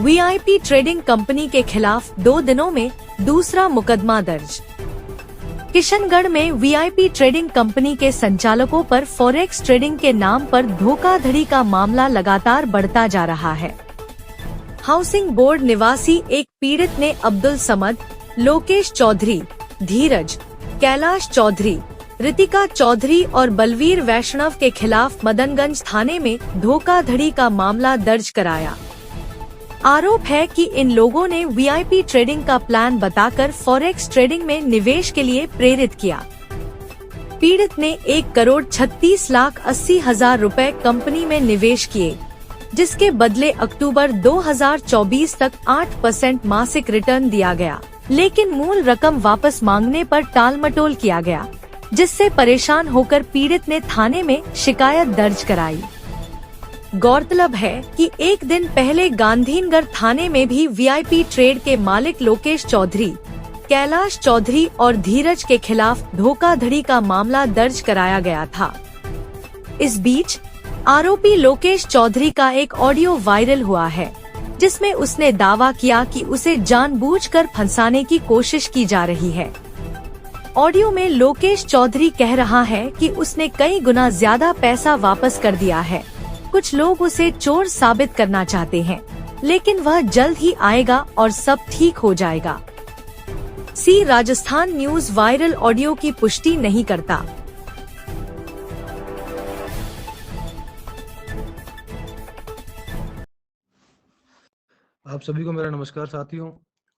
VIP trading company के खिलाफ 2 दिनों में दूसरा मुकदमा दर्ज। किशनगढ़ में वीआईपी ट्रेडिंग कंपनी के संचालकों पर फॉरेक्स ट्रेडिंग के नाम पर धोखाधड़ी का मामला लगातार बढ़ता जा रहा है। हाउसिंग बोर्ड निवासी एक पीड़ित ने अब्दुल समद, लोकेश चौधरी, धीरज, कैलाश चौधरी, रितिका चौधरी और बलवीर वैष्णव के खिलाफ मदनगंज थाने में धोखाधड़ी का मामला दर्ज कराया। आरोप है कि इन लोगों ने वीआईपी ट्रेडिंग का प्लान बताकर फॉरेक्स ट्रेडिंग में निवेश के लिए प्रेरित किया। पीड़ित ने 1,36,80,000 रुपए कंपनी में निवेश किए, जिसके बदले अक्टूबर 2024 तक 8% मासिक रिटर्न दिया गया, लेकिन मूल रकम वापस मांगने पर टालमटोल किया गया, जिससे परेशान होकर पीड़ित ने थाने में शिकायत दर्ज कराई। गौरतलब है कि एक दिन पहले गांधीनगर थाने में भी वीआईपी ट्रेड के मालिक लोकेश चौधरी, कैलाश चौधरी और धीरज के खिलाफ धोखाधड़ी का मामला दर्ज कराया गया था। इस बीच आरोपी लोकेश चौधरी का एक ऑडियो वायरल हुआ है, जिसमें उसने दावा किया कि उसे जानबूझकर फंसाने की कोशिश की जा रही है। ऑडियो में लोकेश चौधरी कह रहा है कि उसने कई गुना ज्यादा पैसा वापस कर दिया है। कुछ लोग उसे चोर साबित करना चाहते हैं, लेकिन वह जल्द ही आएगा और सब ठीक हो जाएगा। सी राजस्थान न्यूज वायरल ऑडियो की पुष्टि नहीं करता। आप सभी को मेरा नमस्कार साथियों,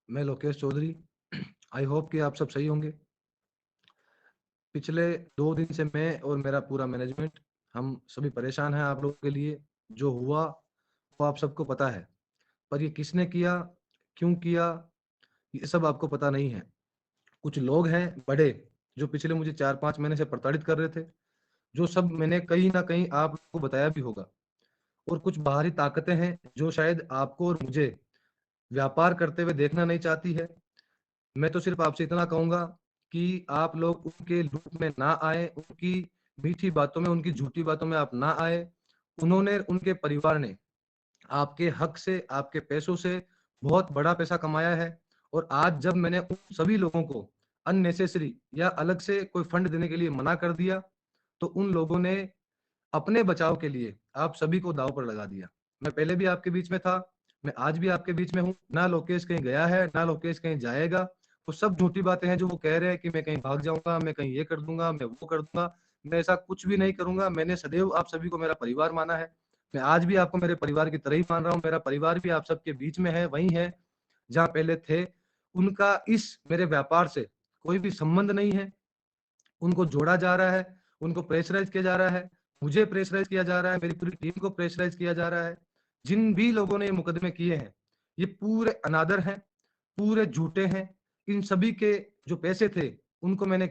मैं लोकेश चौधरी। आई होप कि आप सब सही होंगे। पिछले 2 दिन से मैं और मेरा पूरा मैनेजमेंट हम सभी परेशान हैं आप लोगों के लिए। जो हुआ वो आप सबको पता है, पर ये किसने किया, क्यों किया, ये सब आपको पता नहीं है। कुछ लोग हैं बड़े जो पिछले मुझे 4-5 महीने से प्रताड़ित कर रहे थे, जो सब मैंने कहीं ना कहीं आप लोगों को बताया भी होगा। और कुछ बाहरी ताकतें हैं जो शायद आपको और मुझे व्यापार करते हुए देखना नहीं चाहती है। मैं तो सिर्फ आपसे इतना कहूंगा कि आप लोग उनके लूप में ना आए, उनकी मीठी बातों में, उनकी झूठी बातों में आप ना आए। उन्होंने, उनके परिवार ने आपके हक से, आपके पैसों से बहुत बड़ा पैसा कमाया है। और आज जब मैंने उन सभी लोगों को अननेसेसरी या अलग से कोई फंड देने के लिए मना कर दिया, तो उन लोगों ने अपने बचाव के लिए आप सभी को दांव पर लगा दिया। मैं पहले भी आपके बीच में था, मैं आज भी आपके बीच में हूँ। ना लोकेश कहीं गया है, ना लोकेश कहीं जाएगा। वो सब झूठी बातें हैं जो वो कह रहे हैं कि मैं कहीं भाग जाऊंगा, मैं कहीं ये कर दूंगा, मैं वो कर दूंगा। मैं ऐसा कुछ भी नहीं करूंगा। मैंने सदैव आप सभी को मेरा परिवार माना है। मैं आज भी आपको मेरे परिवार की तरह ही मान रहा हूँ। मेरा परिवार भी आप सबके बीच में है, वही है जहाँ पहले थे। उनका इस मेरे व्यापार से कोई भी संबंध नहीं है। उनको जोड़ा जा रहा है, उनको प्रेशराइज किया जा रहा है, मुझे प्रेशराइज किया जा रहा है, मेरी पूरी टीम को प्रेशराइज किया जा रहा है। जिन भी लोगों ने ये मुकदमे किए हैं, ये पूरे अनादर हैं, पूरे झूठे हैं। इन सभी के जो पैसे थे उनको मैंने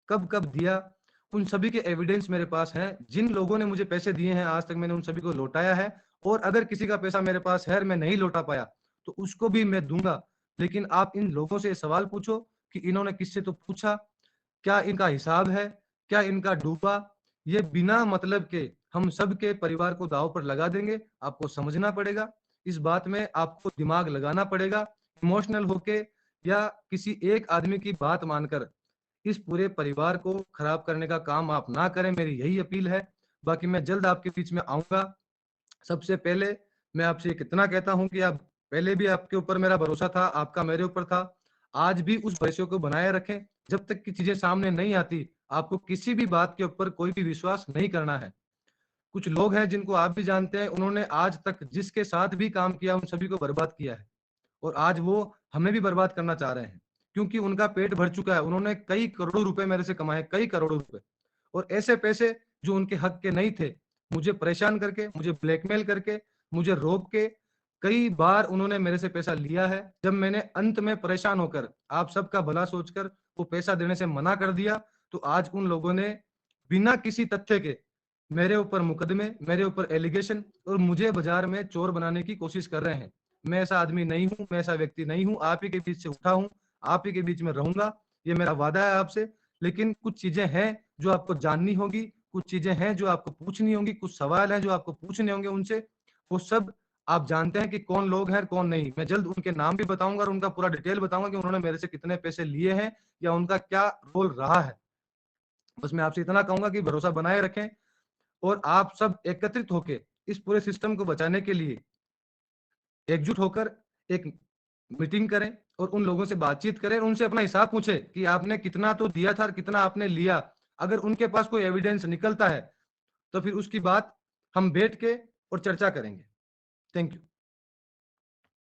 कब कब दिया, उन सभी के एविडेंस मेरे पास हैं। जिन लोगों ने मुझे पैसे दिए हैं आज तक मैंने उन सभी को लौटाया है। और अगर किसी का पैसा मेरे पास है और मैं नहीं लौटा पाया तो उसको भी मैं दूंगा। लेकिन आप इन लोगों से सवाल पूछो कि इन्होंने किससे तो पूछा, क्या इनका हिसाब है, क्या इनका डूबा। ये बिना मतलब के हम सबके परिवार को दांव पर लगा देंगे। आपको समझना पड़ेगा, इस बात में आपको दिमाग लगाना पड़ेगा। इमोशनल होके या किसी एक आदमी की बात मानकर इस पूरे परिवार को खराब करने का काम आप ना करें, मेरी यही अपील है। बाकी मैं जल्द आपके बीच में आऊंगा। सबसे पहले मैं आपसे कितना कहता हूं कि आप पहले भी आपके ऊपर मेरा भरोसा था, आपका मेरे ऊपर था। आज भी उस भरोसे को बनाए रखें। जब तक की चीजें सामने नहीं आती आपको किसी भी बात के ऊपर कोई भी विश्वास नहीं करना है। कुछ लोग हैं जिनको आप भी जानते हैं, उन्होंने आज तक जिसके साथ भी काम किया उन सभी को बर्बाद किया है। और आज वो हमें भी बर्बाद करना चाह रहे हैं, क्योंकि उनका पेट भर चुका है। उन्होंने कई करोड़ों रुपए मेरे से कमाए, कई करोड़ों रुपए। और ऐसे पैसे जो उनके हक के नहीं थे, मुझे परेशान करके, मुझे ब्लैकमेल करके, मुझे रोक के कई बार उन्होंने मेरे से पैसा लिया है। जब मैंने अंत में परेशान होकर आप सबका भला सोचकर वो पैसा देने से मना कर दिया, तो आज उन लोगों ने बिना किसी तथ्य के मेरे ऊपर मुकदमे, मेरे ऊपर एलिगेशन और मुझे बाजार में चोर बनाने की कोशिश कर रहे हैं। मैं ऐसा आदमी नहीं हूं, मैं ऐसा व्यक्ति नहीं हूं। आप ही के बीच से उठा हूं, आप ही के बीच में रहूंगा, ये मेरा वादा है आपसे। लेकिन कुछ चीजें हैं जो आपको जाननी होगी, कुछ चीजें हैं जो आपको पूछनी होंगी, कुछ सवाल हैं जो आपको पूछने होंगे उनसे। वो सब आप जानते हैं कि कौन लोग हैं कौन नहीं। मैं जल्द उनके नाम भी बताऊंगा और उनका पूरा डिटेल बताऊंगा कि उन्होंने मेरे से कितने पैसे लिए हैं या उनका क्या रोल रहा है। बस मैं आपसे इतना कहूंगा कि भरोसा बनाए रखें और आप सब एकत्रित होकर इस पूरे सिस्टम को बचाने के लिए एकजुट होकर एक मीटिंग करें और उन लोगों से बातचीत करें, उनसे अपना हिसाब पूछे कि आपने कितना तो दिया था और कितना आपने लिया। अगर उनके पास कोई एविडेंस निकलता है तो फिर उसकी बात हम बैठ के और चर्चा करेंगे। Thank you.